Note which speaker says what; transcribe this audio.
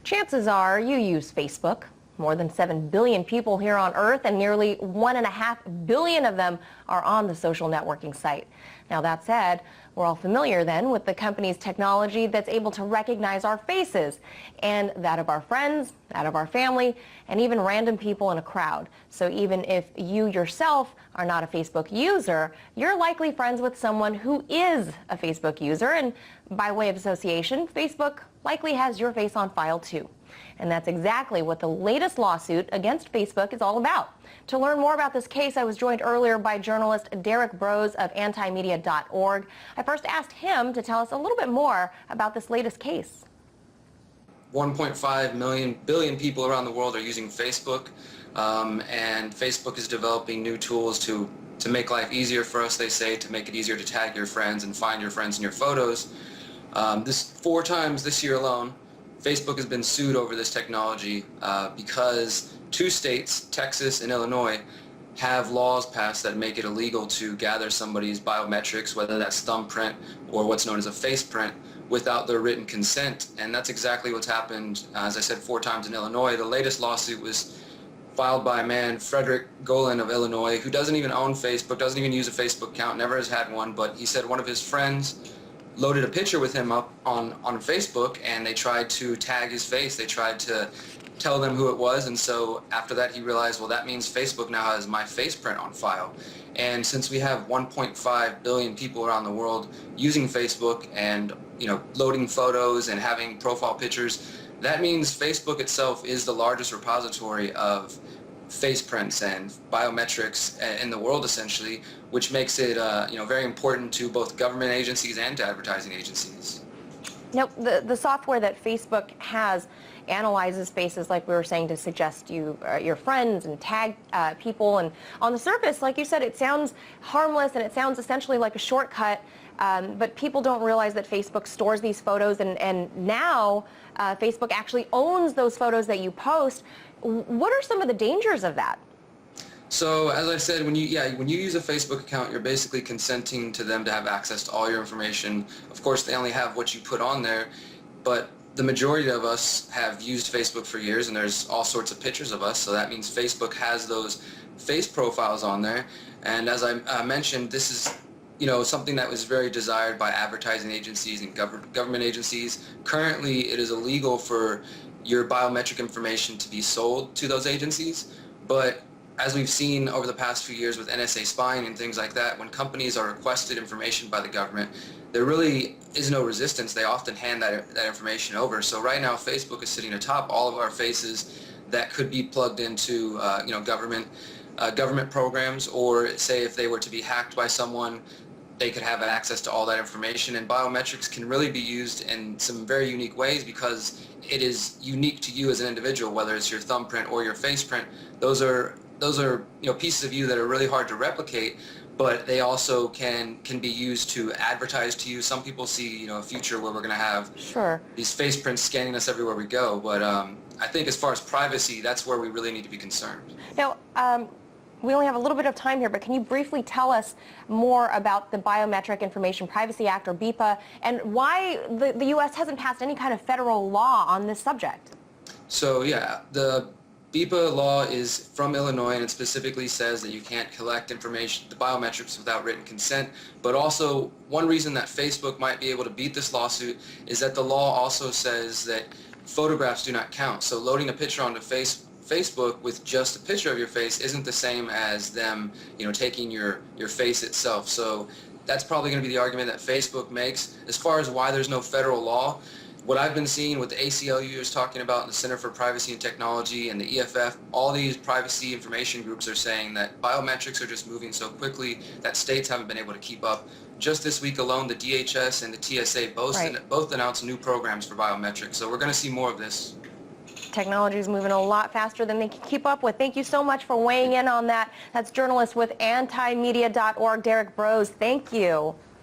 Speaker 1: Chances are you use Facebook. More than 7 billion people here on Earth, and nearly 1.5 billion of them are on the social networking site. Now, that said, we're all familiar then with the company's technology that's able to recognize our faces and that of our friends, that of our family, and even random people in a crowd. So even if you yourself are not a Facebook user, you're likely friends with someone who is a Facebook user, and by way of association, Facebook likely has your face on file too. And that's exactly what the latest lawsuit against Facebook is all about. To learn more about this case, I was joined earlier by journalist Derek Brose of ahchyam. I first asked him to tell us a little bit more about this latest case.
Speaker 2: 1.5 billion people around the world are using Facebook, and Facebook is developing new tools to make life easier for us, they say, to make it easier to tag your friends and find your friends in your photos. 4 times this year alone, Facebook has been sued over this technology because 2 states, Texas and Illinois, have laws passed that make it illegal to gather somebody's biometrics, whether that's thumbprint or what's known as a face print, without their written consent. And that's exactly what's happened, as I said, 4 times in Illinois. The latest lawsuit was filed by a man, Frederick Golan of Illinois, who doesn't even own Facebook, doesn't even use a Facebook account, never has had one, but he said one of his friends loaded a picture with him up on Facebook, and they tried to tag his face. They tried to tell them who it was, and so after that he realized, well, that means Facebook now has my face print on file. And since we have 1.5 billion people around the world using Facebook and loading photos and having profile pictures, that means Facebook itself is the largest repository of face prints and biometrics in the world, essentially, which makes it very important to both government agencies and to advertising agencies.
Speaker 1: Now, the software that Facebook has analyzes faces, like we were saying, to suggest your friends and tag people. And on the surface, like you said, it sounds harmless and it sounds essentially like a shortcut. But people don't realize that Facebook stores these photos, and now Facebook actually owns those photos that you post. What are some of the dangers of that?
Speaker 2: So, as I said, when you use a Facebook account, you're basically consenting to them to have access to all your information. Of course, they only have what you put on there, but the majority of us have used Facebook for years, and there's all sorts of pictures of us, so that means Facebook has those face profiles on there. And as I mentioned, this is something that was very desired by advertising agencies and government agencies. Currently, it is illegal for your biometric information to be sold to those agencies, but as we've seen over the past few years with NSA spying and things like that, when companies are requested information by the government, there really is no resistance. They often hand that information over. So right now, Facebook is sitting atop all of our faces that could be plugged into government programs, or say if they were to be hacked by someone, they could have access to all that information. And biometrics can really be used in some very unique ways because it is unique to you as an individual, whether it's your thumbprint or your face print. Those are pieces of you that are really hard to replicate, but they also can be used to advertise to you. Some people see a future where we're going to have these face prints scanning us everywhere we go, but I think as far as privacy, that's where we really need to be concerned.
Speaker 1: Now, we only have a little bit of time here, but can you briefly tell us more about the Biometric Information Privacy Act, or BIPA, and why the U.S. hasn't passed any kind of federal law on this subject?
Speaker 2: So yeah, the BIPA law is from Illinois, and it specifically says that you can't collect information, the biometrics, without written consent. But also, one reason that Facebook might be able to beat this lawsuit is that the law also says that photographs do not count. So loading a picture onto Facebook with just a picture of your face isn't the same as them, taking your face itself. So that's probably going to be the argument that Facebook makes. As far as why there's no federal law, what I've been seeing, what the ACLU is talking about, and the Center for Privacy and Technology, and the EFF, all these privacy information groups are saying that biometrics are just moving so quickly that states haven't been able to keep up. Just this week alone, the DHS and the TSA both announced new programs for biometrics. So we're going to see more of this.
Speaker 1: Technology is moving a lot faster than they can keep up with. Thank you so much for weighing in on that. That's journalist with ahchyam.org, Derek Brose. Thank you.